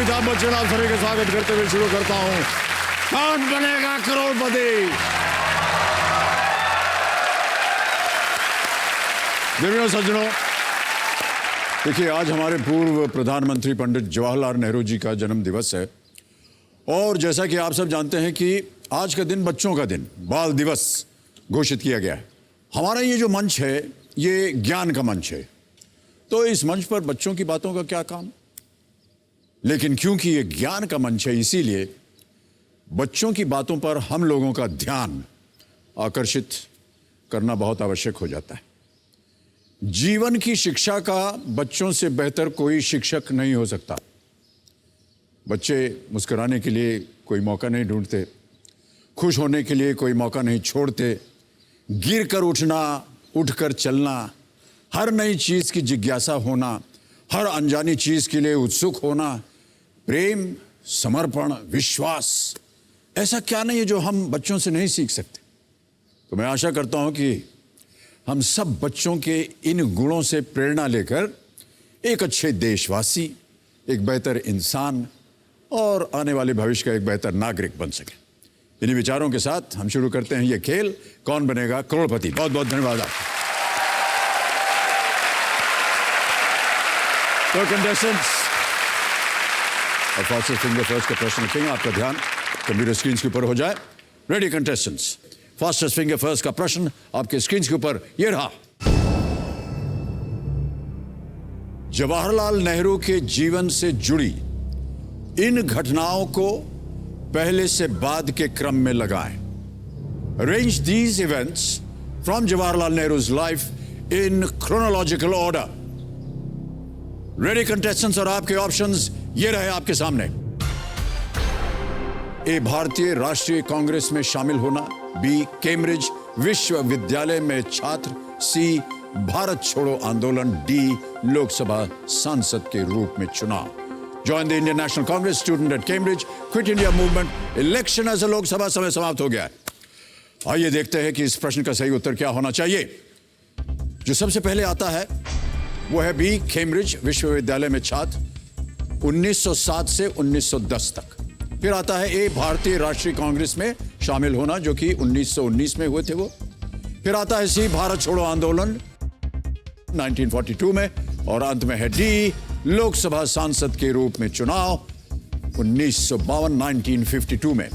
अमिताभ बच्चन आप सभी का स्वागत करते हुए शुरू करता हूं कौन बनेगा करोड़पति। देवियों सज्जनों, देखिए आज हमारे पूर्व प्रधानमंत्री पंडित जवाहरलाल नेहरू जी का जन्म दिवस है और जैसा कि आप सब जानते हैं कि आज का दिन बच्चों का दिन, बाल दिवस घोषित किया गया है। हमारा ये जो मंच है ये ज्ञान का मंच है, तो इस मंच पर बच्चों की बातों का क्या काम। लेकिन क्योंकि ये ज्ञान का मंच है इसीलिए बच्चों की बातों पर हम लोगों का ध्यान आकर्षित करना बहुत आवश्यक हो जाता है। जीवन की शिक्षा का बच्चों से बेहतर कोई शिक्षक नहीं हो सकता। बच्चे मुस्कुराने के लिए कोई मौका नहीं ढूंढते, खुश होने के लिए कोई मौका नहीं छोड़ते, गिर कर उठना, उठकर चलना, हर नई चीज की जिज्ञासा होना, हर अनजानी चीज के लिए उत्सुक होना, प्रेम, समर्पण, विश्वास, ऐसा क्या नहीं है जो हम बच्चों से नहीं सीख सकते। तो मैं आशा करता हूं कि हम सब बच्चों के इन गुणों से प्रेरणा लेकर एक अच्छे देशवासी, एक बेहतर इंसान और आने वाले भविष्य का एक बेहतर नागरिक बन सके। इन्हीं विचारों के साथ हम शुरू करते हैं ये खेल कौन बनेगा करोड़पति। बहुत बहुत धन्यवाद आपको। तो कंटेस्टेंट्स, और फास्टेस्ट फिंगर फर्स्ट का प्रश्न रखेंगे। आपका ध्यान कंप्यूटर स्क्रीन के ऊपर हो जाए। Ready contestants, fastest finger first का प्रश्न आपके स्क्रीन के ऊपर ये रहा। जवाहरलाल नेहरू के जीवन से जुड़ी इन घटनाओं को पहले से बाद के क्रम में लगाएं। Arrange these events from Jawaharlal Nehru's life in chronological order. Ready contestants, और आपके ऑप्शंस ये रहे आपके सामने। ए, भारतीय राष्ट्रीय कांग्रेस में शामिल होना। बी, कैम्ब्रिज विश्वविद्यालय में छात्र। सी, भारत छोड़ो आंदोलन। डी, लोकसभा सांसद के रूप में चुनाव। Join the Indian National Congress, student at Cambridge, quit India movement, election as a Lok Sabha. समय समाप्त हो गया है। आइए देखते हैं कि इस प्रश्न का सही उत्तर क्या होना चाहिए। जो सबसे पहले आता है वो है बी, कैम्ब्रिज विश्वविद्यालय में छात्र 1907 से 1910 तक। फिर आता है ए, भारतीय राष्ट्रीय कांग्रेस में शामिल होना, जो कि 1919 में हुए थे वो। फिर आता है सी, भारत छोड़ो आंदोलन 1942 में। और अंत में है डी, लोकसभा सांसद के रूप में चुनाव 1952 में।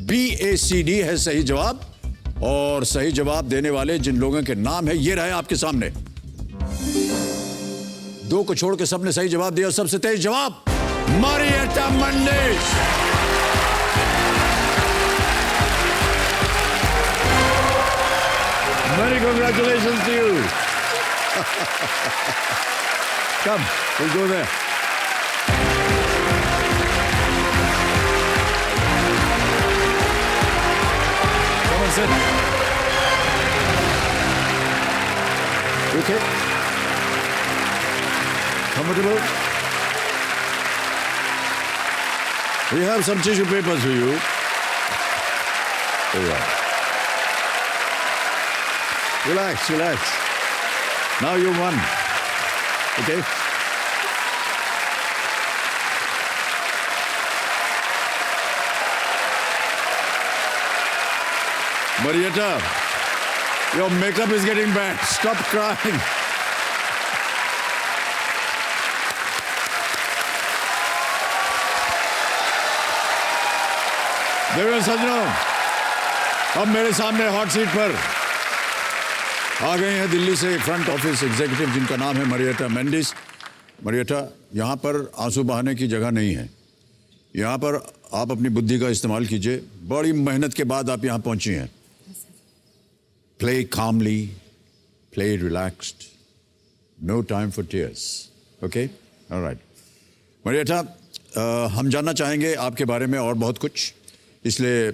बी, ए, सी, डी है सही जवाब। और सही जवाब देने वाले जिन लोगों के नाम है ये रहे आपके सामने। दो को छोड़ के सबने सही जवाब दिया। सबसे तेज जवाब मरियट्टा मंडेस। Many congratulations to you. Come, we'll go there. Come and sit. Okay. Comfortable? We have some tissue papers for you. There you are. Relax, relax. Now you won. Okay? Marietta, your makeup is getting bad. Stop crying. देवियों सज्जनों, अब मेरे सामने hot seat पर आ गए हैं दिल्ली से front office executive जिनका नाम है मरियट्टा मेंडिस। मरियट्टा, यहाँ पर आंसू बहाने की जगह नहीं है। यहाँ पर आप अपनी बुद्धि का इस्तेमाल कीजिए। बड़ी मेहनत के बाद आप यहाँ पहुँची हैं। Play calmly, play relaxed, no time for tears. Okay, alright. Marietta, हम जानना चाहेंगे आपके बारे में और बहुत कुछ, इसलिए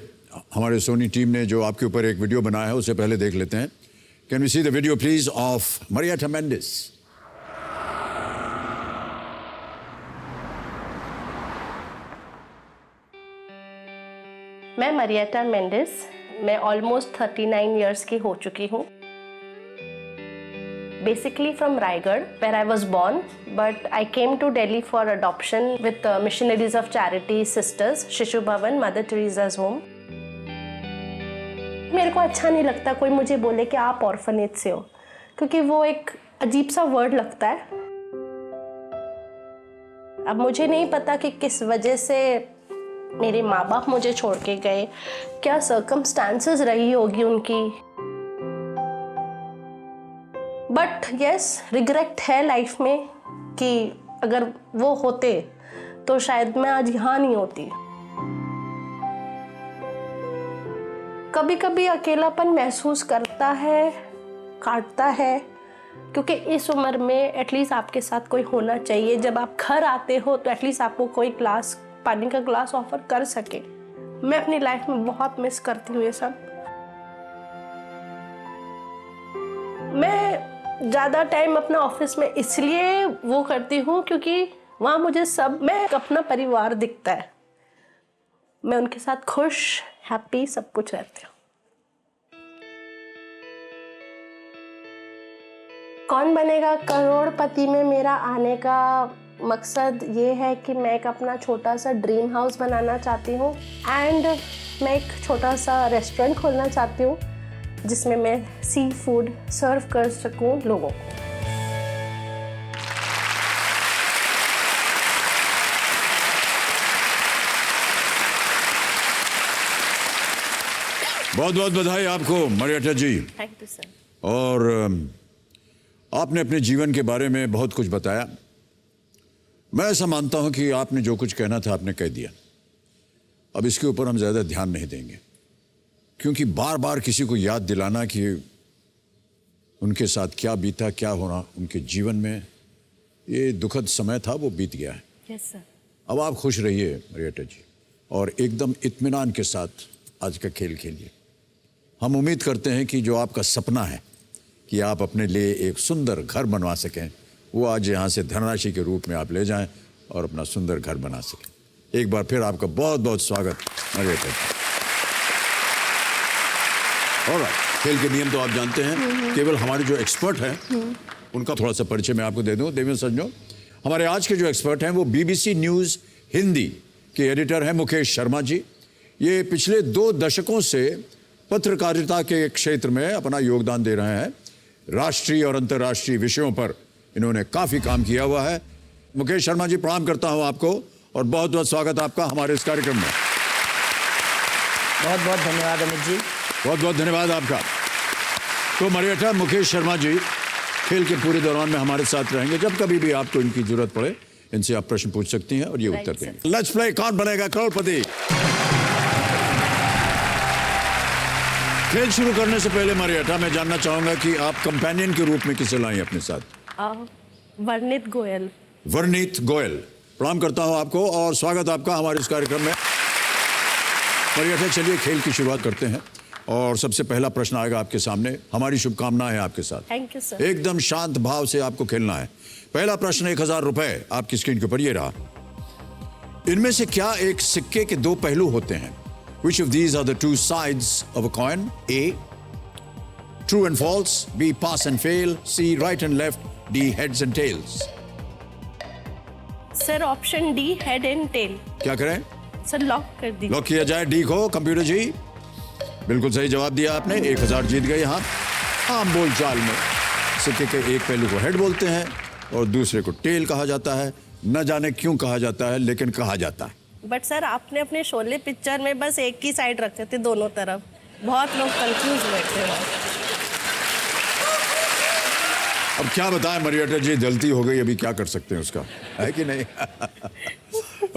हमारे सोनी टीम ने जो आपके ऊपर एक वीडियो बनाया है उसे पहले देख लेते हैं। Can we see the video please of Marietta Mendis. मैं मरियट्टा मेंडिस, मैं ऑलमोस्ट 39 इयर्स की हो चुकी हूँ। basically from Raigad, where I was born, but I came to Delhi for adoption with Missionaries of Charity Sisters, Shishu Bhavan, Mother Teresa's home. मेरे को अच्छा नहीं लगता कोई मुझे बोले कि आप ऑर्फनेज से हो, क्योंकि वो एक अजीब सा वर्ड लगता है. अब मुझे नहीं पता कि किस वजह से मेरे माँ बाप मुझे छोड़ के गए, क्या सर्कमस्टांसेस रही होगी उनकी. बट यस, रिग्रेट है लाइफ में कि अगर वो होते तो शायद मैं आज यहाँ नहीं होती. कभी कभी अकेलापन महसूस करता है, काटता है, क्योंकि इस उम्र में एटलीस्ट आपके साथ कोई होना चाहिए. जब आप घर आते हो तो एटलीस्ट आपको कोई ग्लास पानी का ग्लास ऑफर कर सके. मैं अपनी लाइफ में बहुत मिस करती हूँ ये सब. मैं ज़्यादा टाइम अपना ऑफिस में इसलिए वो करती हूँ क्योंकि वहाँ मुझे मैं अपना परिवार दिखता है. मैं उनके साथ खुश, हैप्पी, सब कुछ रहती हूँ. कौन बनेगा करोड़पति में मेरा आने का मकसद ये है कि मैं एक अपना छोटा सा ड्रीम हाउस बनाना चाहती हूँ एंड मैं एक छोटा सा रेस्टोरेंट खोलना चाहती हूँ जिसमें मैं सी फूड सर्व कर सकूँ लोगों को. बहुत बहुत बधाई आपको Marietta ji. Thank you sir. और आपने अपने जीवन के बारे में बहुत कुछ बताया. मैं ऐसा मानता हूं कि आपने जो कुछ कहना था आपने कह दिया. अब इसके ऊपर हम ज़्यादा ध्यान नहीं देंगे, क्योंकि बार बार किसी को याद दिलाना कि उनके साथ क्या बीता, क्या होना उनके जीवन में, ये दुखद समय था, वो बीत गया है. Yes sir. अब आप खुश रहिए मरियट्टा जी और एकदम इत्मीनान के साथ आज का खेल खेलिए. हम उम्मीद करते हैं कि जो आपका सपना है कि आप अपने लिए एक सुंदर घर बनवा सकें, वो आज यहाँ से धनराशि के रूप में आप ले जाएं और अपना सुंदर घर बना सकें. एक बार फिर आपका बहुत बहुत स्वागत मरियट्टा जी. ऑलराइट, खेल के नियम तो आप जानते हैं. केवल हमारे जो एक्सपर्ट हैं उनका थोड़ा सा परिचय मैं आपको दे दूं. देवियों सज्जनों, हमारे आज के जो एक्सपर्ट हैं वो BBC न्यूज़ हिंदी के एडिटर हैं मुकेश शर्मा जी. ये पिछले 2 दशकों से पत्रकारिता के क्षेत्र में अपना योगदान दे रहे हैं. राष्ट्रीय और अंतर्राष्ट्रीय विषयों पर इन्होंने काफ़ी काम किया हुआ है. मुकेश शर्मा जी, प्रणाम करता हूं आपको और बहुत बहुत स्वागत आपका हमारे इस कार्यक्रम में. बहुत बहुत धन्यवाद अमित जी. बहुत बहुत धन्यवाद आपका. तो मरियट्टा, मुकेश शर्मा जी खेल के पूरे दौरान में हमारे साथ रहेंगे. जब कभी भी आपको इनकी जरूरत पड़े इनसे आप प्रश्न पूछ सकती हैं और ये उत्तर देंगे. लेट्स प्ले कौन बनेगा करोड़पति. खेल शुरू करने से पहले मरियट्टा, मैं जानना चाहूंगा कि आप कंपेनियन के रूप में किसे लाई अपने साथ. वर्णित गोयल. वर्णित गोयल, प्रणाम करता हूं आपको और स्वागत आपका हमारे इस कार्यक्रम में. मरियट्टा, चलिए खेल की शुरुआत करते हैं और सबसे पहला प्रश्न आएगा आपके सामने. हमारी शुभकामनाएं हैं आपके साथ. Thank you sir. एकदम शांत भाव से आपको खेलना है. पहला प्रश्न 1000 रुपए आपकी स्क्रीन के ऊपर ये रहा. इनमें से क्या एक सिक्के के 2 पहलू होते हैं? Which of these are the 2 sides of a coin? A, true and false. B, pass and fail. C, right and left. D, heads and tails. Sir option D, head and tail. क्या करें? Sir lock कर दीजिए. Lock किया जाए D को. Computer जी, बिल्कुल सही जवाब दिया आपने. 1000 जीत गए. यहाँ आम बोल चाल में सिक्के के एक पहलू को हेड बोलते हैं और दूसरे को टेल कहा जाता है. न जाने क्यों कहा जाता है, लेकिन कहा जाता है. बट सर आपने अपने शोले पिक्चर में बस एक ही साइड रखते थे दोनों तरफ. बहुत लोग कंफ्यूज हुए थे. अब क्या बताएं मरियट्टा जी, गलती हो गई, अभी क्या कर सकते हैं उसका, है कि नहीं.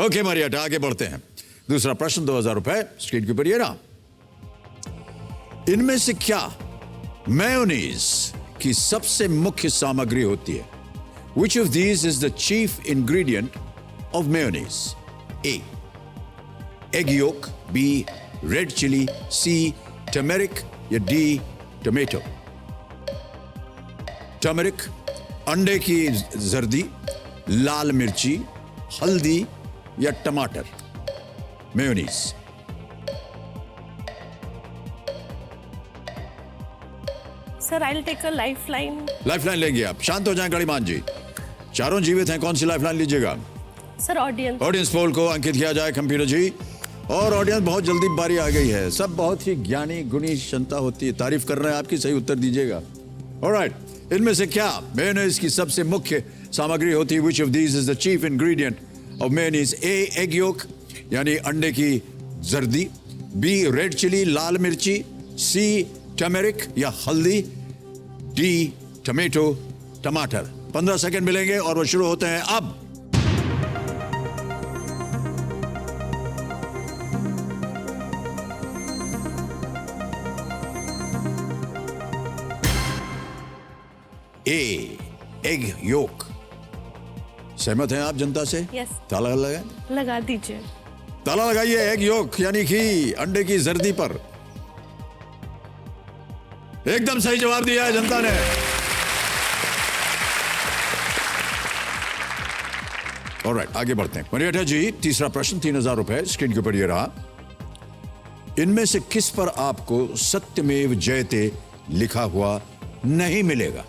ओके मरियट्टा, आगे बढ़ते हैं. दूसरा प्रश्न 2000 रुपए स्क्रीन के ऊपर ये रहा. इनमें से क्या मेयोनीज की सबसे मुख्य सामग्री होती है? Which of these is the chief ingredient of mayonnaise? A, egg yolk. B, red chili. C, turmeric. या D, tomato. टर्मरिक, अंडे की जर्दी, लाल मिर्ची, हल्दी या टमाटर. Mayonnaise. Sir I will take a lifeline. Lifeline लेंगे आप? शांत हो जाएं गणिमान जी, चारों जीवित हैं, कौन सी लाइफलाइन लीजिएगा? Sir audience. ऑडियंस पोल को अंकित किया जाए कंप्यूटर जी। और ऑडियंस बहुत जल्दी बारी आ गई है, सब बहुत ही ज्ञानी गुणी क्षमता होती है, तारीफ कर रहे हैं आपकी, सही उत्तर दीजिएगा। ऑलराइट, इनमें से क्या मेयोनेज़ की सबसे मुख्य सामग्री होती है? Which of these is the chief ingredient of mayonnaise? A egg yolk यानी अंडे की जर्दी, बी रेड चिली लाल मिर्ची, सी टर्मेरिक या हल्दी, डी टमेटो टमाटर। 15 सेकंड मिलेंगे और वो शुरू होते हैं अब। ए एग योक। सहमत हैं आप जनता से? यस। ताला लगाए? लगा दीजिए। ताला लगाइए एग योक यानी कि अंडे की जर्दी पर। एकदम सही जवाब दिया है जनता ने। ऑलराइट, आगे बढ़ते हैं। मरियटा जी, तीसरा प्रश्न, 3000 रुपए स्क्रीन के ऊपर ये रहा। इनमें से किस पर आपको सत्यमेव जयते लिखा हुआ नहीं मिलेगा?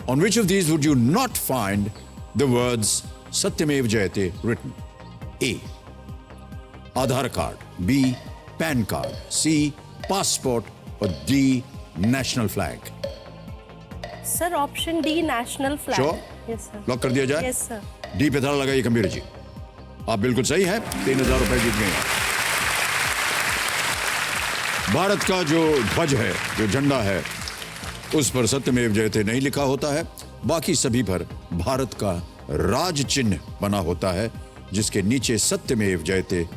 On which of these would you not find the words Satyameva Jayate written? A. Aadhaar card, B. PAN card, C. Passport, or D. National flag. Sir option D national flag. Sure? Yes sir. Lock कर दिया जाए? Yes sir. D पे ताला लगाइए computer जी। आप बिल्कुल सही है, 3000 रुपए जीत गए हैं। भारत का जो ध्वज है, जो झंडा है, उस पर सत्यमेव जयते नहीं लिखा होता है, बाकी सभी पर भारत का राज चिन्ह बना होता है, जिसके नीचे सत्यमेव जयते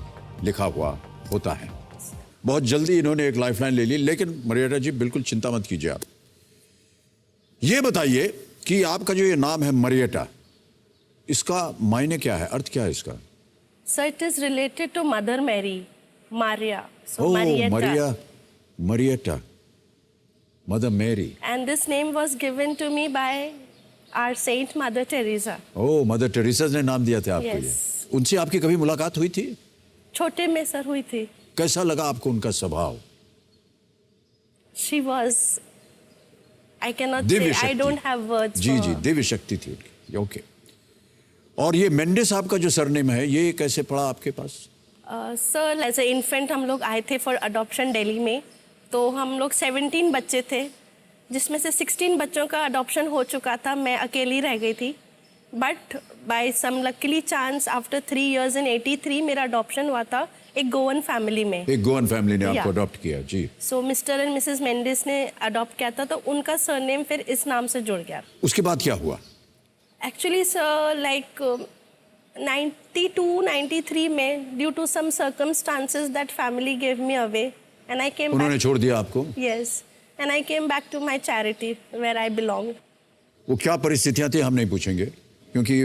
लिखा हुआ होता है। बहुत जल्दी इन्होंने एक लाइफलाइन ले ली, लेकिन मरियटा जी बिल्कुल चिंता मत कीजिए आप। ये बताइए कि आपका जो ये नाम है मरियटा, इसका मायने क्या है, अर्थ क्या है इसका? Sir it is related to mother Mary, Maria. Oh, Maria, Marietta, mother Mary. And this name was given to me by our Saint Mother Teresa. Oh, mother Teresa ने नाम दिया था आपको? Yes. ये उनसे आपकी कभी मुलाकात हुई थी? छोटे में सर हुई थी। कैसा लगा आपको उनका स्वभाव? She was, I cannot Divya say, I शक्ति। don't have words ji for ji, her. Divya शक्ति थी उनकी। ओके। और ये मेंडिस आपका जो सरनेम है, ये कैसे पड़ा आपके पास? सर एज ए इन्फेंट हम लोग आए थे फॉर अडॉप्शन दिल्ली में, तो हम लोग 17 बच्चे थे, जिसमें से 16 बच्चों का अडॉप्शन हो चुका था, मैं अकेली रह गई थी। But by some luckily chance after 3 years in 83 मेरा अडॉप्शन हुआ था एक गोवन फैमिली में। एक गोवन फैमिली ने आपको Yeah. अडॉप्ट किया जी। सो मिस्टर एंड मिसेस मेंडिस ने अडॉप्ट किया था, तो उनका सरनेम फिर इस नाम से जुड़ गया। उसके बाद क्या हुआ? एक्चुअली सर लाइक 92-93 में due to some circumstances that family gave me away and I came उन्होंने छोड़ दिया आपको? Yes, and I came back to my charity where I belong. वो क्या परिस्थितियां थी हम नहीं पूछेंगे, क्योंकि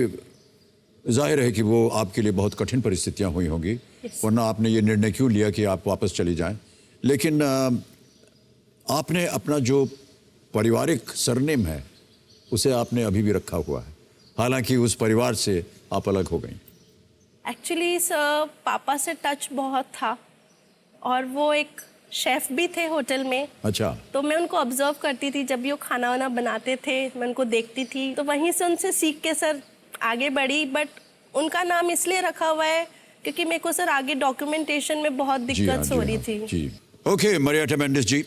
जाहिर है कि वो आपके लिए बहुत कठिन परिस्थितियां हुई होंगी, वरना आपने ये निर्णय क्यों लिया कि आप वापस चली जाएं। लेकिन आपने अपना जो पारिवारिक सरनेम है उसे आपने अभी भी रखा हुआ है, हालांकि उस परिवार से आप अलग हो गई। एक्चुअली सर पापा से टच बहुत था, और वो एक शेफ भी थे होटल में। अच्छा। तो मैं उनको ऑब्जर्व करती थी, जब भी वो खाना वाना बनाते थे मैं उनको देखती थी, तो वहीं से उनसे सीख के सर आगे बढ़ी। बट उनका नाम इसलिए रखा हुआ है क्योंकि मेरे को सर आगे डॉक्यूमेंटेशन में बहुत दिक्कत हो रही थी। जी। ओके मरियटा मेंडिस जी,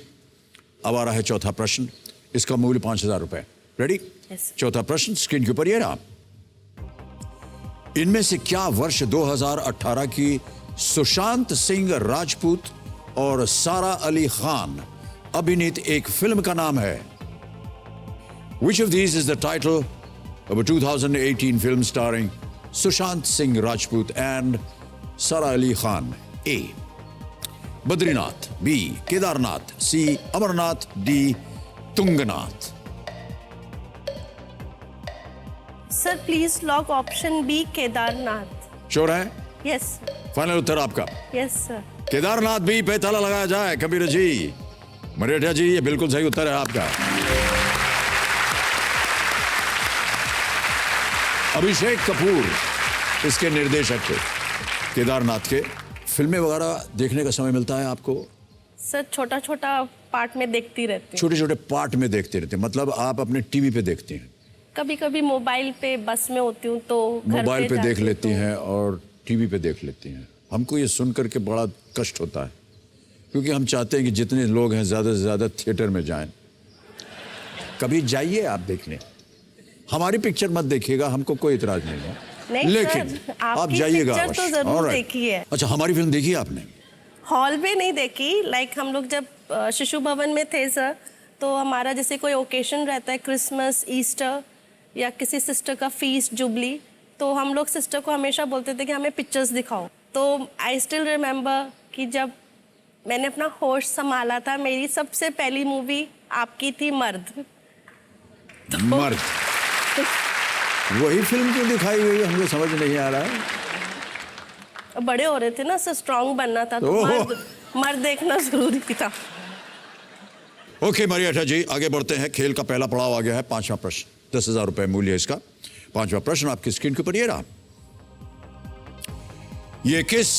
अब आ रहा है चौथा प्रश्न, इसका मूल्य 5000 रुपए। रेडी? Yes. चौथा प्रश्न स्क्रीन के ऊपर ये रहा। इनमें से क्या वर्ष 2018 की सुशांत सिंह राजपूत और सारा अली खान अभिनीत एक फिल्म का नाम है? Which of these is the title of a 2018 film starring Sushant Singh Rajput and Sara Ali Khan? A. Badrinath, B. Kedarnath, C. Amarnath, D. Tunganath. Sir please lock option B Kedarnath. Sure है? Yes final उत्तर आपका? Yes sir. Kedarnath B पे ताला लगाया जाए कबीर जी। मरियटा जी ये बिल्कुल सही उत्तर है आपका। अभिषेक कपूर इसके निर्देशक थे केदारनाथ के। फिल्में वगैरह देखने का समय मिलता है आपको? सर छोटा छोटा पार्ट में देखती रहती हूँ। छोटे छोटे पार्ट में देखते रहते हैं, मतलब आप अपने टीवी पे देखते हैं? कभी कभी मोबाइल पे बस में होती हूँ तो घर मोबाइल पे जाती देख हूँ लेती तो- हैं और टीवी पे देख लेती हैं। हमको ये सुन करके बड़ा कष्ट होता है, क्योंकि हम चाहते हैं कि जितने लोग हैं ज़्यादा से ज़्यादा थिएटर में जाएं। कभी जाइए आप देखने, हमारी पिक्चर मत देखिएगा, हमको कोई इतराज नहीं है, नहीं लेकिन सर, आप आपकी जाइएगा पिक्चर तो अवश्य। जरूर Alright. देखी है। अच्छा, हमारी फिल्म देखी है आपने? हॉल में नहीं देखी, लाइक हम लोग जब शिशु भवन में थे सर, तो हमारा जैसे कोई ओकेशन रहता है, क्रिसमस, ईस्टर या किसी सिस्टर का फीस्ट, जुबली, तो हम लोग सिस्टर को हमेशा बोलते थे कि हमें पिक्चर्स दिखाओ। तो आई स्टिल रिमेम्बर कि जब मैंने अपना होश संभाला था, मेरी सबसे पहली मूवी आपकी थी मर्द। मर्द, वही फिल्म क्यों दिखाई गई है हमको समझ नहीं आ रहा है। बड़े हो रहे थे ना सर, स्ट्रांग बनना था, तो ओहो। मर्द देखना जरूरी था। ओके मरियटा जी, आगे बढ़ते हैं। खेल का पहला पड़ाव आ गया है, 5वां प्रश्न, 10,000 रुपए मूल्य है इसका। 5वां प्रश्न आपकी स्क्रीन के ऊपर ये रहा। ये किस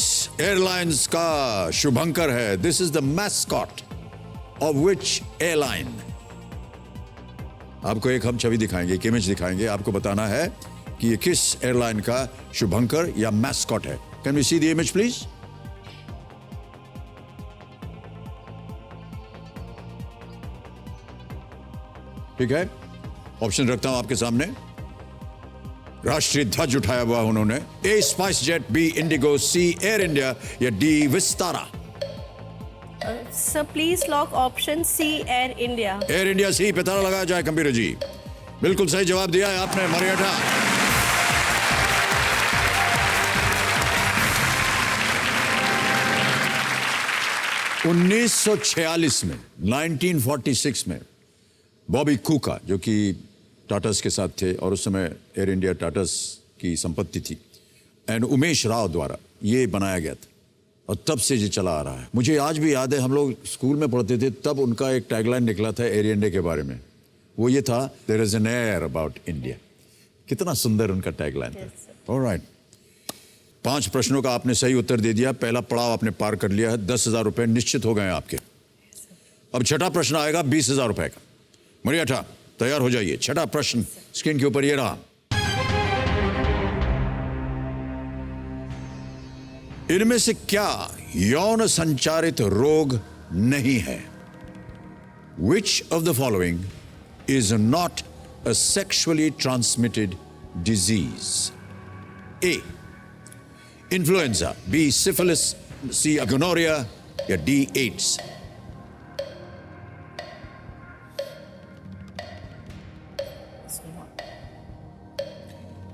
एयरलाइंस का शुभंकर है? This is the mascot of which airline? आपको एक हम छवि दिखाएंगे, एक इमेज दिखाएंगे, आपको बताना है कि ये किस एयरलाइन का शुभंकर या मैस्कॉट है। Can we see the image please? ठीक है, ऑप्शन रखता हूं आपके सामने। राष्ट्रीय ध्वज उठाया हुआ उन्होंने। A SpiceJet, B IndiGo, C Air India या D Vistara? Sir please lock option C, Air India. Air India C पे ताला लगाया जाए कंप्यूटर जी। बिल्कुल सही जवाब दिया है आपने मरियटा। (1946) में, 1946 में बॉबी कूका, जो कि टाटास के साथ थे और उस समय एयर इंडिया टाटास की संपत्ति थी, एंड उमेश राव द्वारा ये बनाया गया था और तब से ये चला आ रहा है। मुझे आज भी याद है, हम लोग स्कूल में पढ़ते थे तब उनका एक टैगलाइन निकला था एयर इंडिया के बारे में, वो ये था, there is an air about India. कितना सुंदर उनका टैगलाइन था। ऑलराइट, 5 प्रश्नों का आपने सही उत्तर दे दिया, पहला पड़ाव आपने पार कर लिया है, 10,000 रुपए निश्चित हो गए आपके। अब छठा प्रश्न आएगा 20,000 रुपए का। मरियटा तैयार हो जाइए। छठा प्रश्न स्क्रीन के ऊपर ये रहा। इनमें से क्या यौन संचारित रोग नहीं है? Which of the following is not a sexually transmitted disease? A. Influenza, B. Syphilis, C. Gonorrhea या D. AIDS?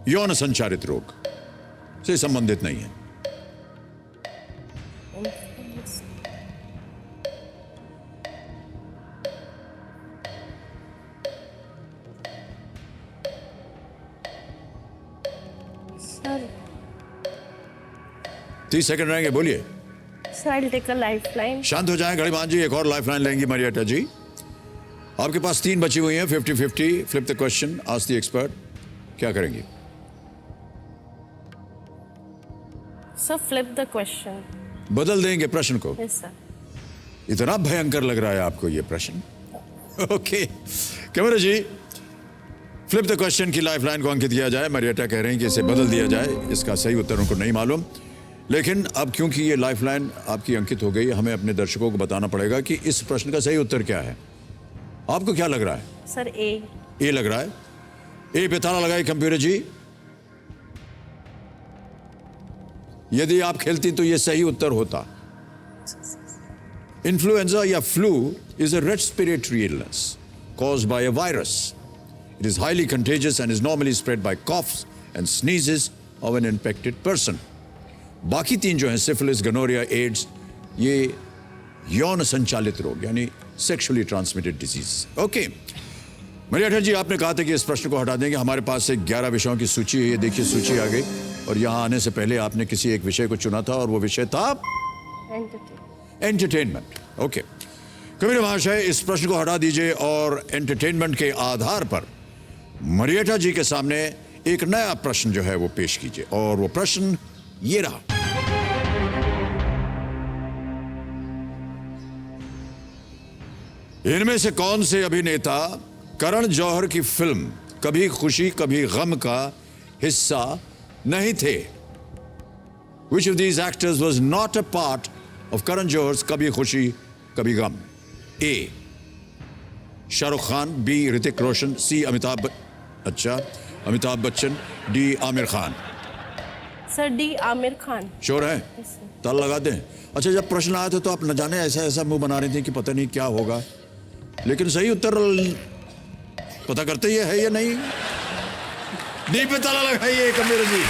यौन संचारित रोग से संबंधित नहीं है। सर 30 सेकंड रहेंगे, बोलिए। Sir I will take a lifeline. शांत हो जाएं गणिमान जी, एक और लाइफलाइन लेंगी मरियटा जी। आपके पास 3 बची हुई हैं, 50-50। Flip the question, ask the expert. क्या करेंगी? Sir flip the question. बदल देंगे प्रश्न को? Yes sir. इतना भयंकर लग रहा है आपको ये प्रश्न? ओके कैमरा जी, फ्लिप द क्वेश्चन की लाइफलाइन को अंकित किया जाए। मरियटा कह रहे हैं कि इसे बदल दिया जाए, इसका सही उत्तर उनको नहीं मालूम, लेकिन अब क्योंकि ये लाइफलाइन आपकी अंकित हो गई, हमें अपने दर्शकों को बताना पड़ेगा कि इस प्रश्न का सही उत्तर क्या है। आपको क्या लग रहा है? सर ए। ए लग रहा है। ए पे ताला लगाए कंप्यूटर जी। यदि आप खेलती तो ये सही उत्तर होता। इन्फ्लुएंजा या flu is a respiratory illness caused by a virus. It is highly contagious and is normally spread by coughs and sneezes of an infected person. बाकी 3 जो हैं, सिफिलिस, गनोरिया, एड्स, ये यौन संचालित रोग यानी सेक्सुअली ट्रांसमिटेड डिजीज। ओके मरियटा जी, आपने कहा था कि इस प्रश्न को हटा देंगे। हमारे पास से 11 विषयों की सूची है, ये देखिए सूची आ गई, और यहाँ आने से पहले आपने किसी एक विषय को चुना था और वो विषय था एंटरटेनमेंट। ओके कबीर महाशय, इस प्रश्न को हटा दीजिए और एंटरटेनमेंट के आधार पर मरियटा जी के सामने एक नया प्रश्न जो है वो पेश कीजिए, और वो प्रश्न ये रहा। इनमें से कौन से अभिनेता करण जौहर की फिल्म कभी खुशी कभी गम का हिस्सा नहीं थे? Which of these actors was not a part of Karan Johar's कभी खुशी कभी गम? A. Shahrukh Khan, B. Hrithik Roshan, C. Amitabh Bachchan, D. Aamir Khan. Sir D Aamir Khan. Sure है? ताल लगा दें। अच्छा, जब प्रश्न आया था तो आप न जाने ऐसा ऐसा मुंह बना रही थी कि पता नहीं क्या होगा, लेकिन सही उत्तर पता करते ही है या नहीं? डी पे ताला लगाइए कबीर जी।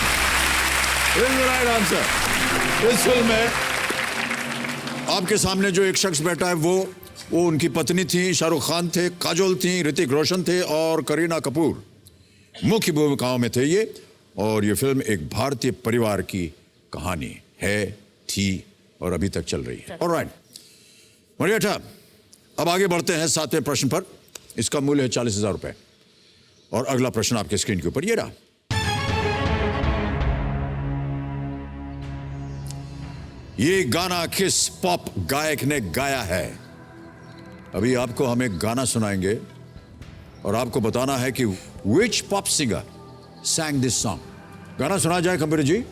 Right answer. इस फिल्म में आपके सामने जो एक शख्स बैठा है वो उनकी पत्नी थी, शाहरुख खान थे, काजोल थी, ऋतिक रोशन थे और करीना कपूर मुख्य भूमिकाओं में थे ये। और ये फिल्म एक भारतीय परिवार की कहानी है, थी और अभी तक चल रही है। ऑलराइट मरियटा, अब आगे बढ़ते हैं 7वें प्रश्न पर। इसका मूल्य है 40,000 रुपए और अगला प्रश्न आपके स्क्रीन के ऊपर ये रहा। ये गाना किस पॉप गायक ने गाया है? अभी आपको हम एक गाना सुनाएंगे और आपको बताना है कि which pop singer sang this song। गाना सुना जाए कंप्यूटर जी।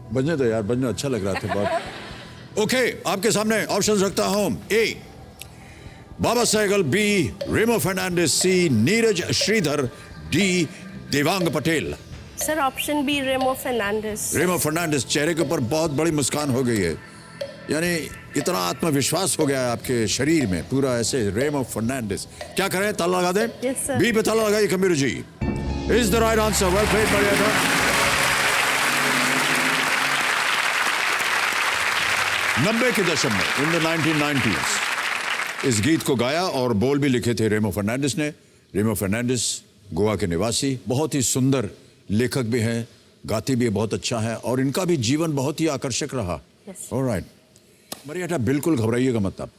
बजने दो यार, बजना अच्छा लग रहा था बहुत। ओके, आपके सामने ऑप्शंस रखता हूं। A Baba Sehgal, B Remo Fernandes, C Neeraj Shridhar, D Devang Patel. Sir option B Remo Fernandes. Remo Fernandes, चेहरे के ऊपर बहुत बड़ी मुस्कान हो गई है, यानी इतना आत्मविश्वास हो गया है आपके शरीर में पूरा ऐसे। रेमो फर्नांडिस, क्या करें, ताला लगा दें? Yes, sir. बी पे ताला लगाइए Kabir ji. Is the right answer. Well played Marietta. नब्बे के दशक में, इन द 1990s, इस गीत को गाया और बोल भी लिखे थे रेमो फर्नांडिस ने। रेमो फर्नांडिस गोवा के निवासी, बहुत ही सुंदर लेखक भी हैं, गाती भी बहुत अच्छा है और इनका भी जीवन बहुत ही आकर्षक रहा। ऑलराइट मरियटा, बिल्कुल घबराइएगा मत आप,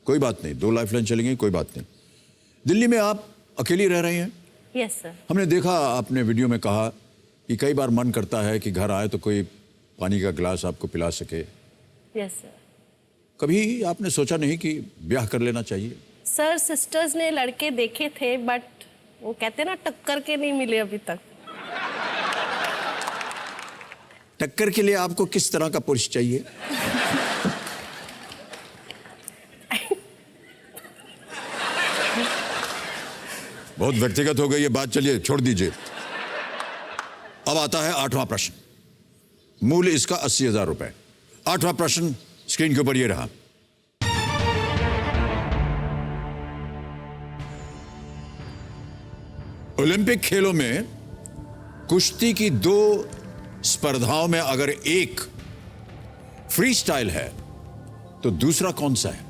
कोई बात नहीं, 2 लाइफलाइन चलेंगी, कोई बात नहीं। दिल्ली में आप अकेली रह रही हैं? Yes sir. हमने देखा, आपने वीडियो में कहा कि कई बार मन करता है कि घर आए तो कोई पानी का गिलास आपको पिला सके। Yes sir. कभी आपने सोचा नहीं कि ब्याह कर लेना चाहिए? सर सिस्टर्स ने लड़के देखे थे, बट वो कहते ना टक्कर के नहीं मिले अभी तक। टक्कर के लिए आपको किस तरह का पुरुष चाहिए? बहुत व्यक्तिगत हो गई ये बात, चलिए छोड़ दीजिए। अब आता है 8वां प्रश्न, मूल्य इसका 80,000 रुपए। 8वां प्रश्न स्क्रीन के ऊपर ये रहा। ओलंपिक खेलों में कुश्ती की 2 स्पर्धाओं में अगर एक फ्री स्टाइल है तो दूसरा कौन सा है?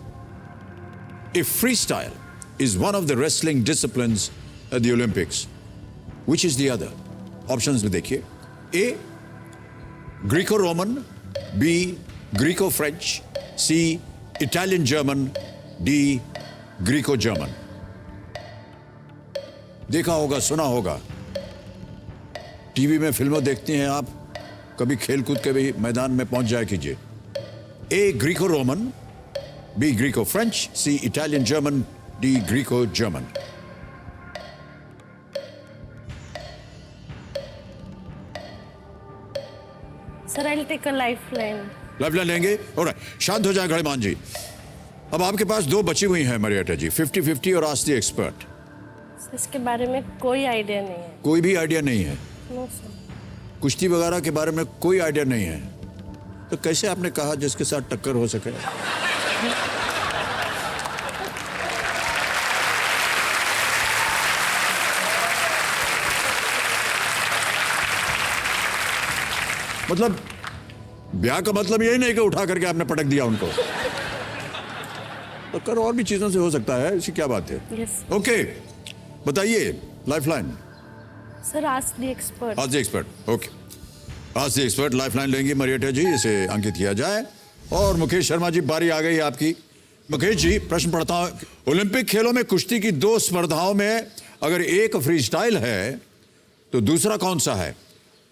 If freestyle is one of the wrestling disciplines at the Olympics, which is the other? Options में देखिए। A Greco Roman, B Greco French, C Italian German, D Greco German. देखा होगा, सुना होगा, टीवी में फिल्में देखते हैं आप, कभी खेलकूद के भी मैदान में पहुंच जाया कीजिए। A Greco Roman, B Greco French, C Italian German, D Greco German. Sir I will take a lifeline. Lifeline लेंगे? ऑलराइट, शांत हो जाए गणेमान जी। अब आपके पास 2 बची हुई हैं मरियटा जी, 50-50 और आस्क द एक्सपर्ट। इसके बारे में कोई आइडिया नहीं है। कोई भी आइडिया नहीं है? No sir. कुश्ती वगैरह के बारे में कोई आइडिया नहीं है, तो कैसे आपने कहा जिसके साथ टक्कर हो सके? मतलब ब्याह का मतलब यही नहीं कि उठा करके आपने पटक दिया उनको। टक्कर और भी चीजों से हो सकता है, इसकी क्या बात है? यस। ओके, बताइए lifeline. Sir ask the expert. आज द एक्सपर्ट, ओके। आज द एक्सपर्ट लाइफलाइन लेंगी मरियटा जी, इसे अंकित किया जाए। और मुकेश शर्मा जी, बारी आ गई आपकी। मुकेश जी, प्रश्न पढ़ता हूं। ओलंपिक खेलों में कुश्ती की 2 स्पर्धाओं में अगर एक फ्री स्टाइल है तो दूसरा कौन सा है?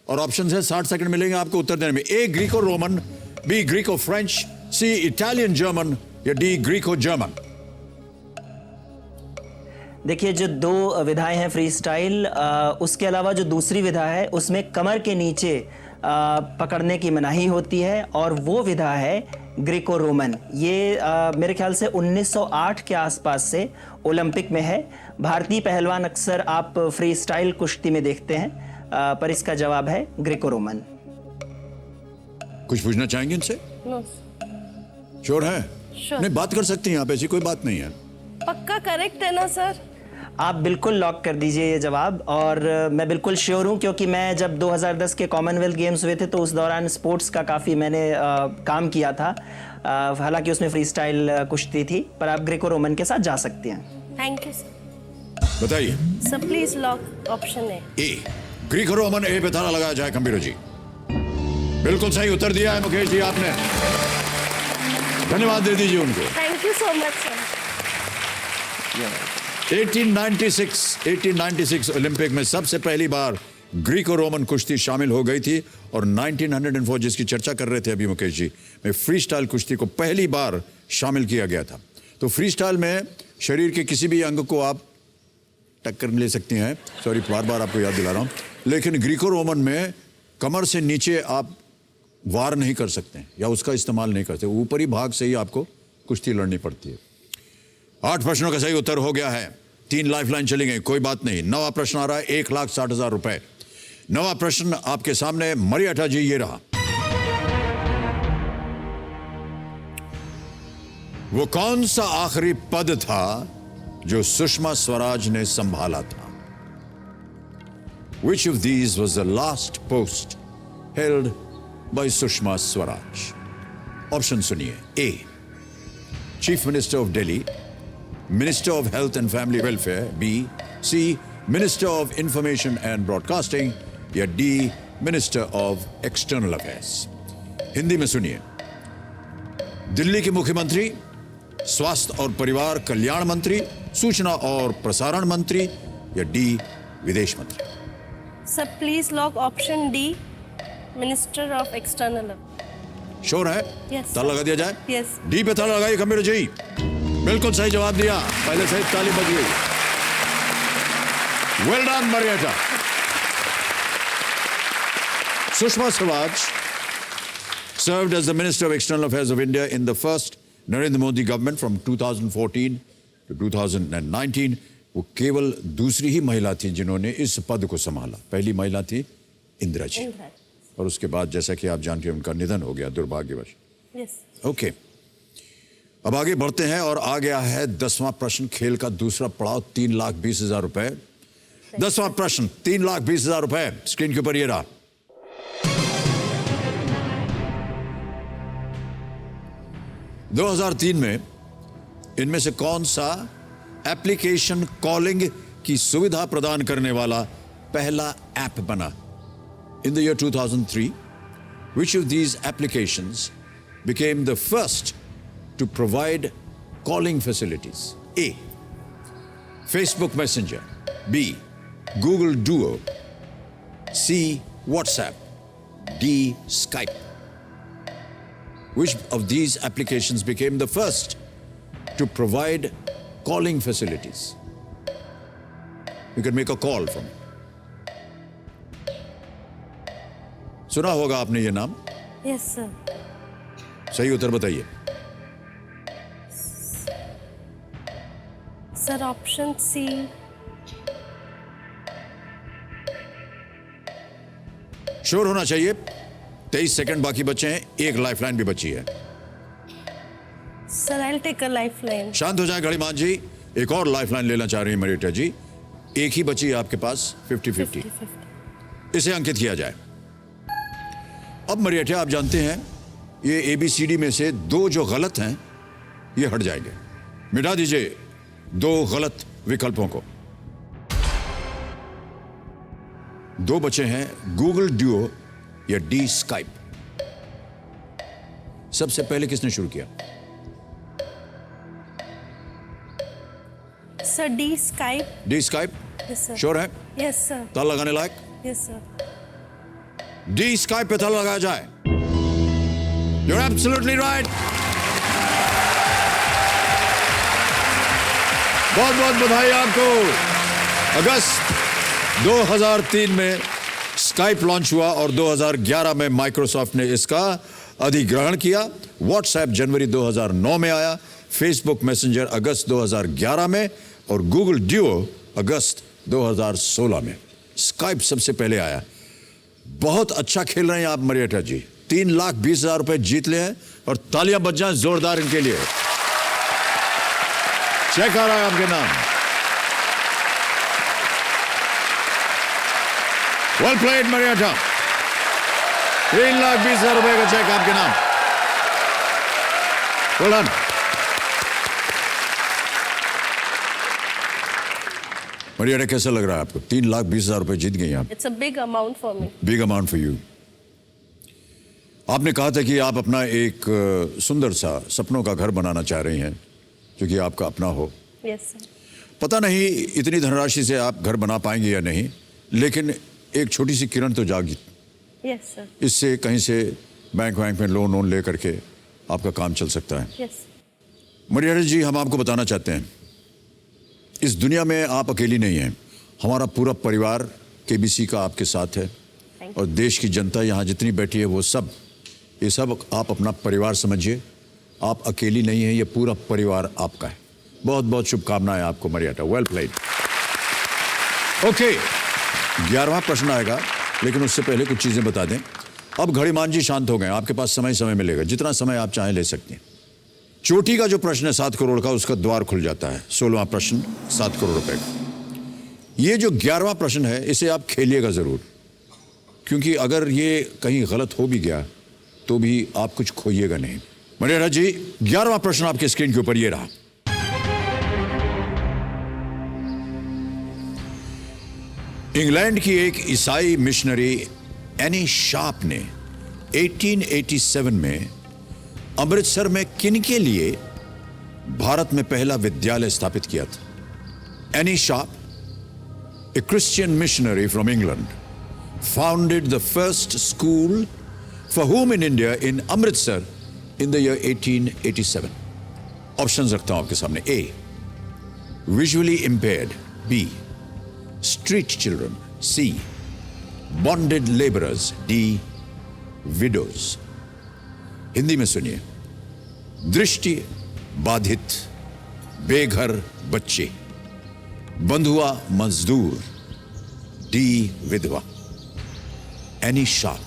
और ऑप्शन है, 60 सेकंड मिलेंगे आपको उत्तर देने में। A Greco Roman, B Greco French, C Italian German या डी ग्रीको जर्मन। देखिए, जो 2 विधाएं हैं फ्री स्टाइल, उसके अलावा जो दूसरी विधा है उसमें कमर के नीचे पकड़ने की मनाही होती है, और वो विधा है ग्रीको रोमन। ये मेरे ख्याल से 1908 के आसपास से ओलंपिक में है। भारतीय पहलवान अक्सर आप फ्री स्टाइल कुश्ती में देखते हैं, पर इसका जवाब है ग्रीको रोमन। कुछ पूछना चाहेंगे इनसे? नो। श्योर है? Sure. नहीं, बात कर सकती हैं आप, ऐसी कोई बात नहीं है। पक्का करेक्ट है ना सर? आप बिल्कुल लॉक कर दीजिए ये जवाब। और मैं बिल्कुल श्योर हूँ, क्योंकि मैं जब 2010 के कॉमनवेल्थ गेम्स हुए थे तो उस दौरान स्पोर्ट्स का काफ़ी मैंने काम किया था। हालांकि उसमें फ्री स्टाइल कुश्ती थी, पर आप ग्रीको रोमन के साथ जा सकती हैं। Thank you sir. बताइए। सर प्लीज लॉक ऑप्शन है ए ग्रीको रोमन, ए पे ताला लगाया जाए कंप्यूटर जी। बिल्कुल सही उत्तर दिया है मुकेश जी आपने, धन्यवाद दे दीजिए उनको। Thank you so much sir. 1896 Olympic में सबसे पहली बार ग्रीको रोमन कुश्ती शामिल हो गई थी, और 1904 जिसकी चर्चा कर रहे थे अभी मुकेश जी, में फ्री स्टाइल कुश्ती को पहली बार शामिल किया गया था। तो फ्री स्टाइल में शरीर के किसी भी अंग को आप टक्कर ले सकती हैं, सॉरी बार बार आपको याद दिला रहा हूं, लेकिन ग्रीको रोमन में कमर से नीचे आप वार नहीं कर सकते हैं या उसका इस्तेमाल नहीं करते, ऊपरी भाग से ही आपको कुश्ती लड़नी पड़ती है। 8 प्रश्नों का सही उत्तर हो गया है, 3 लाइफलाइन चली गई, कोई बात नहीं। 9वां प्रश्न आ रहा है, 1,60,000 रुपए। 9वां प्रश्न आपके सामने, मरियटा जी, ये रहा। वो कौन सा आखिरी पद था जो सुषमा स्वराज ने संभाला था? Which of these was the last post held by Sushma Swaraj? Option सुनिए। A chief minister of Delhi, minister of health and family welfare, B C minister of information and broadcasting, या D minister of external affairs. Hindi में सुनिए। दिल्ली के मुख्यमंत्री, स्वास्थ्य और परिवार कल्याण मंत्री, सूचना और प्रसारण मंत्री, या डी विदेश मंत्री। Sir please lock option D, minister of external. Sure है? Yes, ताला लगा दिया जाए? Yes. डी पे ताला लगाइए कंप्यूटर जी। बिल्कुल सही जवाब दिया, पहले से ही ताली बज गई। Well done Marietta. Sushma Swaraj served as the Minister of External Affairs of India in the first Narendra Modi government from 2014 to 2019. वो केवल दूसरी ही महिला थी जिन्होंने इस पद को संभाला। पहली महिला थी इंदिरा जी, और उसके बाद जैसा कि आप जानते हैं उनका निधन हो गया दुर्भाग्यवश। यस। ओके, अब आगे बढ़ते हैं और आ गया है 10वां प्रश्न, खेल का दूसरा पड़ाव, 3,20,000 रुपए। 10वां प्रश्न, 3,20,000 रुपए स्क्रीन के ऊपर ये रहा। – 2003 में इनमें से कौन सा एप्लीकेशन कॉलिंग की सुविधा प्रदान करने वाला पहला ऐप बना? In the year 2003, which of these applications became the first to provide calling facilities? A. Facebook Messenger, B. Google Duo, C. WhatsApp, D. Skype. Which of these applications became the first to provide calling facilities? You can make a call from it. सुना होगा आपने ये नाम? Yes sir. सही उत्तर बताइए। Sir option C. Sure होना चाहिए। 23 second बाकी बचे हैं, एक लाइफलाइन भी बची है। Sir I will take a lifeline. शांत हो जाए घड़ीमान जी, एक और लाइफलाइन लेना चाह रही है मरियटा जी। एक ही बची है आपके पास, 50-50। इसे अंकित किया जाए। अब मरियटा, आप जानते हैं ये ABCD में से 2 जो गलत हैं ये हट जाएंगे। मिटा दीजिए 2 गलत विकल्पों को। दो बचे हैं, गूगल ड्यूओ या डी स्काइप। सबसे पहले किसने शुरू किया? Sir D Skype. D Skype? Yes sir. Sure है? Yes sir. ताला लगाने लायक? Yes sir. डी स्काइप पे ताला लगाया जाए। You're absolutely right. बहुत बहुत बधाई आपको। अगस्त 2003 में स्काइप लॉन्च हुआ और 2011 में माइक्रोसॉफ्ट ने इसका अधिग्रहण किया। व्हाट्सएप जनवरी 2009 में आया, फेसबुक मैसेंजर अगस्त 2011 में और गूगल ड्यूओ अगस्त 2016 में। स्काइप सबसे पहले आया। बहुत अच्छा खेल रहे हैं आप मरियटा जी, 3,20,000 रुपए जीत ले हैं और तालियां बज जाएं जोरदार इनके लिए। चेक आ रहा है आपके नाम। वेल प्लेड मरियटा, 3,20,000 रुपए का चेक आपके नाम। Well done. मरियटा कैसा लग रहा है आपको? 3,20,000 रुपए जीत गई आप। It's a big amount for me. Big amount for you. आपने कहा था कि आप अपना एक सुंदर सा सपनों का घर बनाना चाह रही हैं जो कि आपका अपना हो। Yes sir. पता नहीं इतनी धनराशि से आप घर बना पाएंगे या नहीं, लेकिन एक छोटी सी किरण तो जागी। Yes sir. इससे कहीं से बैंक में लोन ले करके आपका काम चल सकता है। यस। मरियटा जी, हम आपको बताना चाहते हैं इस दुनिया में आप अकेली नहीं हैं। हमारा पूरा परिवार केबीसी का आपके साथ है और देश की जनता यहाँ जितनी बैठी है वो सब, ये सब आप अपना परिवार समझिए। आप अकेली नहीं हैं, ये पूरा परिवार आपका है। बहुत बहुत शुभकामनाएं आपको मरियटा। Well played. ओके, 11वां प्रश्न आएगा, लेकिन उससे पहले कुछ चीजें बता दें। अब घड़ीमान जी शांत हो गए, आपके पास समय मिलेगा, जितना समय आप चाहें ले सकते हैं। चोटी का जो प्रश्न है 7 करोड़ का, उसका द्वार खुल जाता है। 16वां प्रश्न 7 करोड़ रुपए का। ये जो 11वां प्रश्न है इसे आप खेलिएगा जरूर, क्योंकि अगर ये कहीं गलत हो भी गया तो भी आप कुछ खोइएगा नहीं। मरियटा जी, 11वां प्रश्न आपके स्क्रीन के ऊपर ये रहा। इंग्लैंड की एक ईसाई मिशनरी एनी शार्प ने 1887 में अमृतसर में किनके लिए भारत में पहला विद्यालय स्थापित किया था? Any Sharp, a Christian missionary from England, founded the first school for whom in India in Amritsar in the year 1887. Options रखता हूं आपके सामने। A, visually impaired. B, street children. C, bonded laborers. D, widows. Hindi में सुनिए। दृष्टि बाधित, बेघर बच्चे, बंधुआ मजदूर, डी विधवा। Annie Sharp,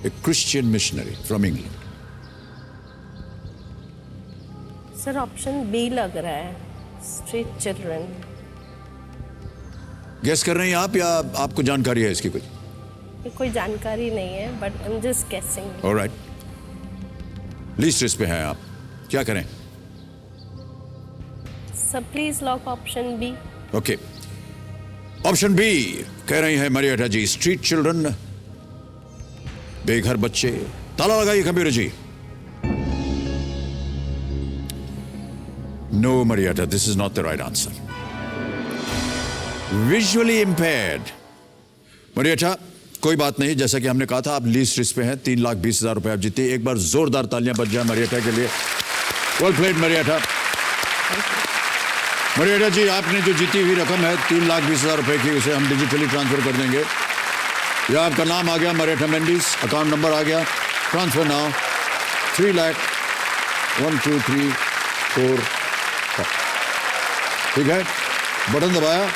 a Christian missionary from England. Sir option B लग रहा है, स्ट्रीट चिल्ड्रन। गेस कर रहे हैं आप या आपको जानकारी है इसकी कुछ? कोई जानकारी नहीं है, but I am just guessing. Alright, least risk पे हैं आप, क्या करें? Sir please lock option B. Okay, option B कह रही हैं मरियटा जी, स्ट्रीट चिल्ड्रन, बेघर बच्चे। ताला लगाइए computer ji. No Marietta, this is not the right answer. Visually impaired. Marietta, कोई बात नहीं, जैसा कि हमने कहा था आप लीस्ट रिस्क पे हैं। 3,20,000 रुपए आप जीते। एक बार जोरदार तालियां बज जाए मरियटा के लिए। Well played मरियटा। मरियटा जी, आपने जो जीती हुई रकम है 3,20,000 रुपए की, उसे हम डिजिटली ट्रांसफर कर देंगे। यह आपका नाम आ गया, मरियटा मेंडिस, अकाउंट नंबर आ गया। Transfer now. 3 लाख 1 2 3 4 ठीक है, बटन दबाया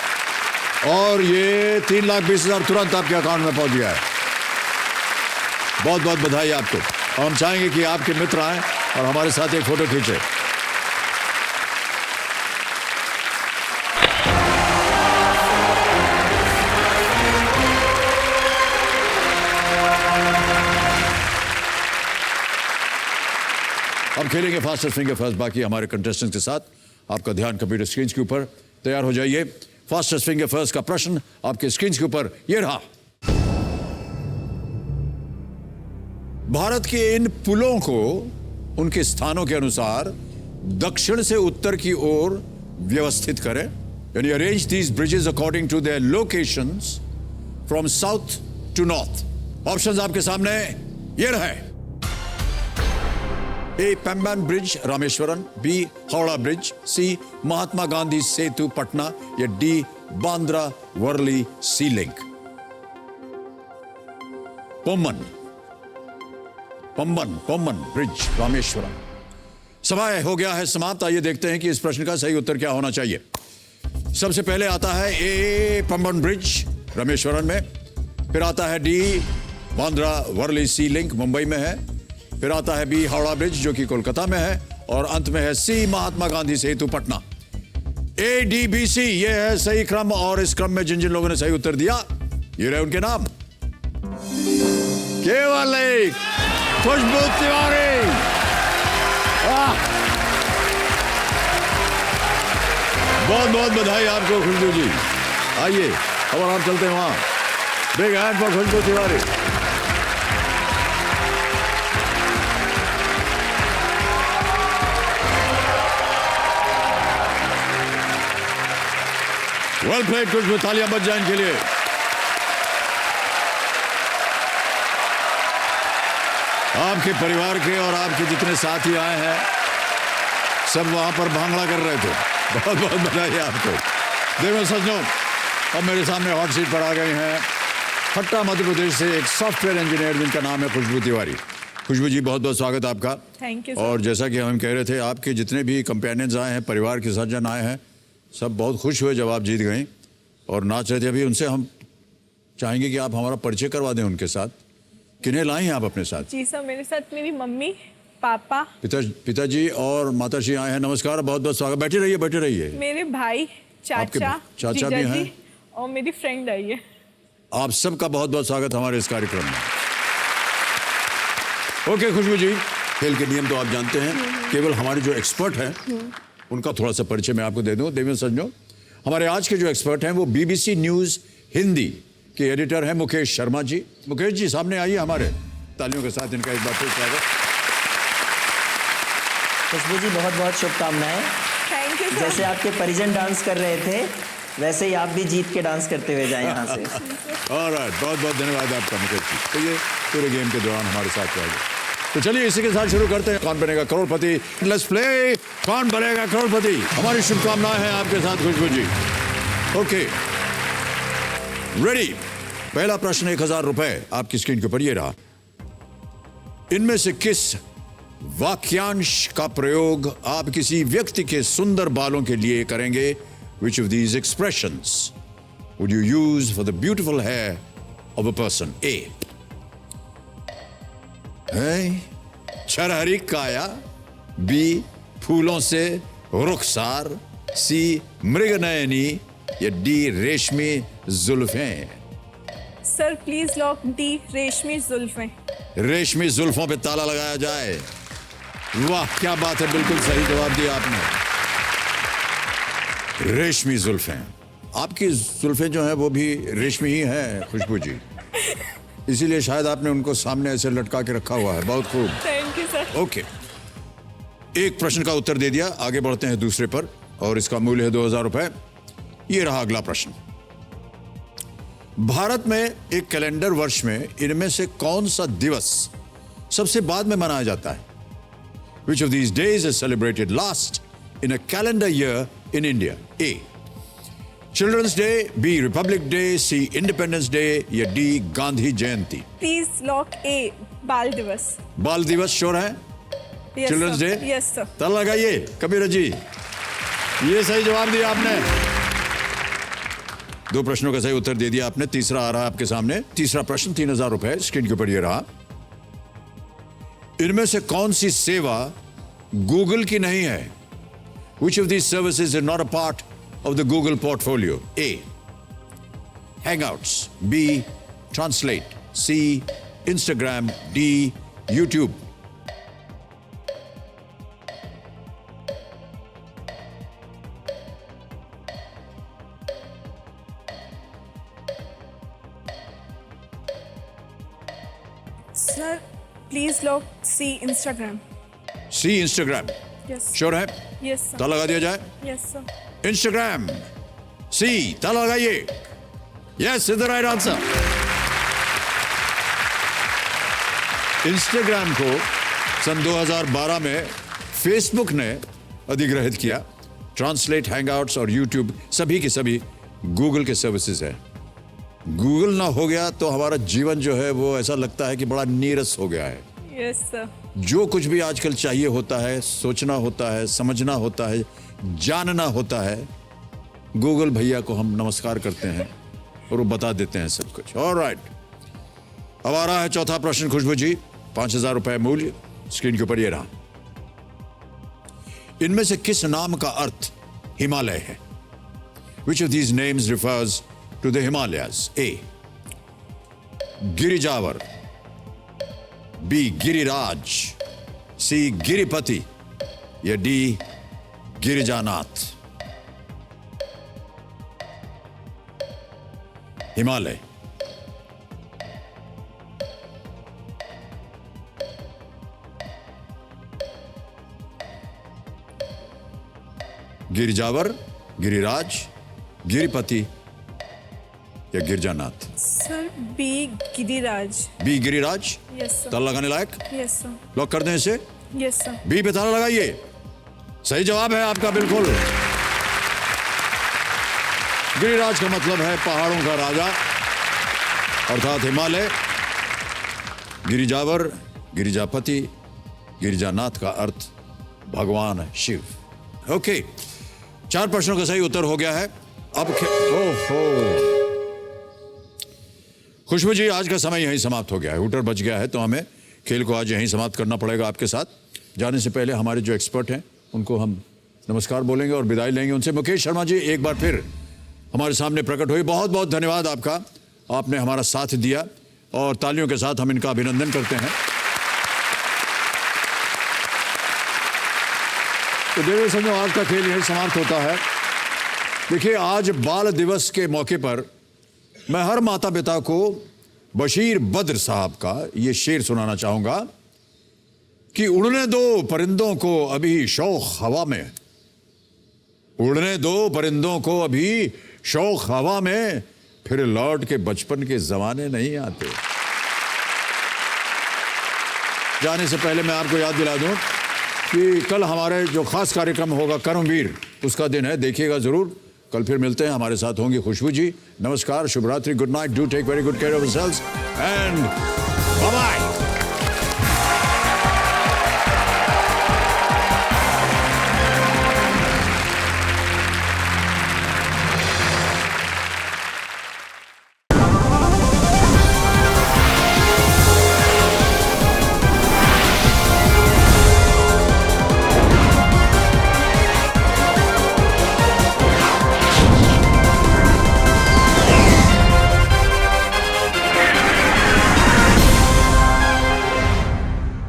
और ये 3,20,000 तुरंत आपके अकाउंट में पहुंच गया है। बहुत बहुत बधाई आपको। और हम चाहेंगे कि आपके मित्र आए और हमारे साथ एक फोटो खींचे। हम खेलेंगे फास्टेस्ट फिंगर फर्स्ट बाकी हमारे कंटेस्टेंट्स के साथ। आपका ध्यान कंप्यूटर स्क्रीन के ऊपर। तैयार हो जाइए। फास्टेस्ट फिंगर फर्स्ट का प्रश्न आपके स्क्रीन के ऊपर ये रहा। भारत के इन पुलों को उनके स्थानों के अनुसार दक्षिण से उत्तर की ओर व्यवस्थित करें, यानी arrange these bridges according to their locations from south to north. Options आपके सामने ये रहे। A Pamban bridge Rameswaram, B Howrah bridge, C Mahatma Gandhi Setu Patna, या D Bandra Worli sea link. Pamban bridge Rameswaram. समय हो गया है समाप्त। आइए देखते हैं कि इस प्रश्न का सही उत्तर क्या होना चाहिए। सबसे पहले आता है ए पम्बन ब्रिज रामेश्वरम में, फिर आता है D Bandra Worli sea link Mumbai में है, फिर आता है बी हावड़ा ब्रिज जो कि कोलकाता में है, और अंत में है C Mahatma Gandhi Setu Patna. A D B C ये है सही क्रम, और इस क्रम में जिन जिन लोगों ने सही उत्तर दिया ये रहे उनके नाम। केवल एक खुशबू तिवारी। बहुत बहुत बधाई आपको खुशबू जी। आइए अब आप चलते हैं वहां। Big hand for Khushboo Tiwari. Well played Khushboo, तालियां बज जाए इनके लिए। आपके परिवार के और आपके जितने साथी आए हैं सब वहां पर भांगड़ा कर रहे थे। बहुत बहुत बधाई आपको। देखो सज्जनों, अब मेरे सामने हॉट सीट पर आ गए हैं खट्टा मध्य प्रदेश से एक सॉफ्टवेयर इंजीनियर जिनका नाम है खुशबू तिवारी। खुशबू जी बहुत बहुत स्वागत आपका। Thank you. और जैसा कि हम कह रहे थे, आपके जितने भी कंपेनियंस आए हैं, परिवार के सज्जन आए हैं, सब बहुत खुश हुए जब आप जीत गए और नाच रहे थे। अभी उनसे हम चाहेंगे कि आप हमारा परिचय करवा दें उनके साथ। किन्हें लाई हैं आप अपने साथ? जी सर, मेरे साथ मेरी मम्मी, पापा, पिताजी और माताजी आए हैं। नमस्कार, बहुत बहुत स्वागत। बैठे रहिए, बैठे रहिए। मेरे भाई, चाचा चाचा भी हैं और मेरी फ्रेंड आई है। आप सबका बहुत बहुत स्वागत हमारे इस कार्यक्रम में। ओके खुशबू जी, खेल के नियम तो आप जानते हैं। केवल हमारे जो एक्सपर्ट हैं उनका थोड़ा सा परिचय मैं आपको दे दूं। देवेंद्र सज्जनों, हमारे आज के जो एक्सपर्ट हैं वो बीबीसी न्यूज हिंदी के एडिटर हैं मुकेश शर्मा जी। मुकेश जी सामने आइए हमारे। तालियों के साथ इनका एक बार फिर स्वागत। खुशबू जी बहुत बहुत शुभकामनाएं। Thank you sir. जैसे आपके परिजन डांस कर रहे थे वैसे ही आप भी जीत के डांस करते हुए जाएं यहाँ से। ऑलराइट, बहुत बहुत धन्यवाद आपका मुकेश जी। तो ये पूरे गेम के दौरान हमारे साथ रहेगा। तो चलिए इसी के साथ शुरू करते हैं। कौन बनेगा करोड़पति? लेट्स प्ले कौन बनेगा करोड़पति। हमारी शुभकामनाएं हैं आपके साथ खुशबू जी। Okay ready. पहला प्रश्न 1000 रुपए आपकी स्क्रीन के ऊपर ये रहा। इनमें से किस वाक्यांश का प्रयोग आप किसी व्यक्ति के सुंदर बालों के लिए करेंगे? Which of these expressions would you use for the beautiful hair of a person? A. छरहरी काया, B. फूलों से रुखसार, C. मृगनयनी, या D. रेशमी जुल्फें। सर प्लीज लॉक डी, रेशमी जुल्फें। रेशमी जुल्फों पे ताला लगाया जाए। वाह क्या बात है, बिल्कुल सही जवाब दिया आपने। रेशमी जुल्फें। आपकी जुल्फें जो हैं वो भी रेशमी ही हैं खुशबू जी, इसीलिए शायद आपने उनको सामने ऐसे लटका के रखा हुआ है। बहुत खूब, थैंक यू सर। ओके। एक प्रश्न का उत्तर दे दिया, आगे बढ़ते हैं दूसरे पर, और इसका मूल्य है 2000 रुपए। ये रहा अगला प्रश्न। भारत में एक कैलेंडर वर्ष में इनमें से कौन सा दिवस सबसे बाद में मनाया जाता है? Which of these days is celebrated last in a calendar year in India? A. Children's Day, B. Republic Day, C. Independence Day, या D. Gandhi Jayanti. Please lock A, Bal Diwas. Bal Diwas sure है? Yes, children's sir. Day? Yes, sir. ताला लगाइए कबीर जी। ये सही जवाब दिया आपने। 2 प्रश्नों का सही उत्तर दे दिया आपने। तीसरा आ रहा है आपके सामने। तीसरा प्रश्न 3000 रुपए स्क्रीन के ऊपर ये रहा। इनमें से कौन सी सेवा गूगल की नहीं है? Which of these services is not a part of the Google portfolio? A. Hangouts, B. Translate, C. Instagram, D. YouTube. Please log C Instagram. C Instagram, Yes. Sure है? Yes, sir. ताला लगा दिया जाए? Yes, sir. Instagram, सी, ताला लगाइए। Yes, is the right answer. Instagram को सन 2012 में Facebook ने अधिग्रहित किया। ट्रांसलेट, हैंगआउट्स और यूट्यूब सभी के सभी गूगल के सर्विसेज है। गूगल ना हो गया तो हमारा जीवन जो है वो ऐसा लगता है कि बड़ा नीरस हो गया है। Yes, sir. जो कुछ भी आजकल चाहिए होता है, सोचना होता है, समझना होता है, जानना होता है, गूगल भैया को हम नमस्कार करते हैं और वो बता देते हैं सब कुछ। ऑलराइट, अब आ रहा है चौथा प्रश्न खुशबू जी। 5,000 रुपए मूल्य स्क्रीन के ऊपर ये रहा। इनमें से किस नाम का अर्थ हिमालय है? Which of these names refers to the Himalayas? A. गिरिजावर, B. Giriraj, C. गिरिपति या D. गिरिजानाथ? हिमालय, गिरिजावर, गिरिराज, गिरिपति या Girjanath? Sir, B Giriraj. B Giriraj. Yes, sir. ताला लगाने लायक? Yes, sir. लॉक कर दें इसे। Yes, sir. बी पे ताला लगाइए। सही जवाब है आपका, बिल्कुल। गिरिराज का मतलब है पहाड़ों का राजा, अर्थात हिमालय। गिरिजावर, गिरिजापति, गिरिजानाथ का अर्थ भगवान शिव। ओके, 4 प्रश्नों का सही उत्तर हो गया है। अब ओहो, खुशबू जी, आज का समय यहीं समाप्त हो गया है। हूटर बज गया है तो हमें खेल को आज यहीं समाप्त करना पड़ेगा आपके साथ। जाने से पहले हमारे जो एक्सपर्ट हैं उनको हम नमस्कार बोलेंगे और विदाई लेंगे उनसे। मुकेश शर्मा जी एक बार फिर हमारे सामने प्रकट हुए, बहुत बहुत धन्यवाद आपका, आपने हमारा साथ दिया और तालियों के साथ हम इनका अभिनंदन करते हैं। तो देवी संजो, आज का खेल यही समाप्त होता है। देखिए, आज बाल दिवस के मौके पर मैं हर माता पिता को बशीर बद्र साहब का ये शेर सुनाना चाहूंगा कि उड़ने दो परिंदों को अभी शौक हवा में, उड़ने दो परिंदों को अभी शौक हवा में, फिर लौट के बचपन के जमाने नहीं आते। जाने से पहले मैं आपको याद दिला दूं कि कल हमारे जो खास कार्यक्रम होगा कर्मवीर, उसका दिन है, देखिएगा जरूर। कल फिर मिलते हैं, हमारे साथ होंगी खुशबू जी। नमस्कार, शुभ रात्रि, good night, do take very good care of yourselves and bye bye.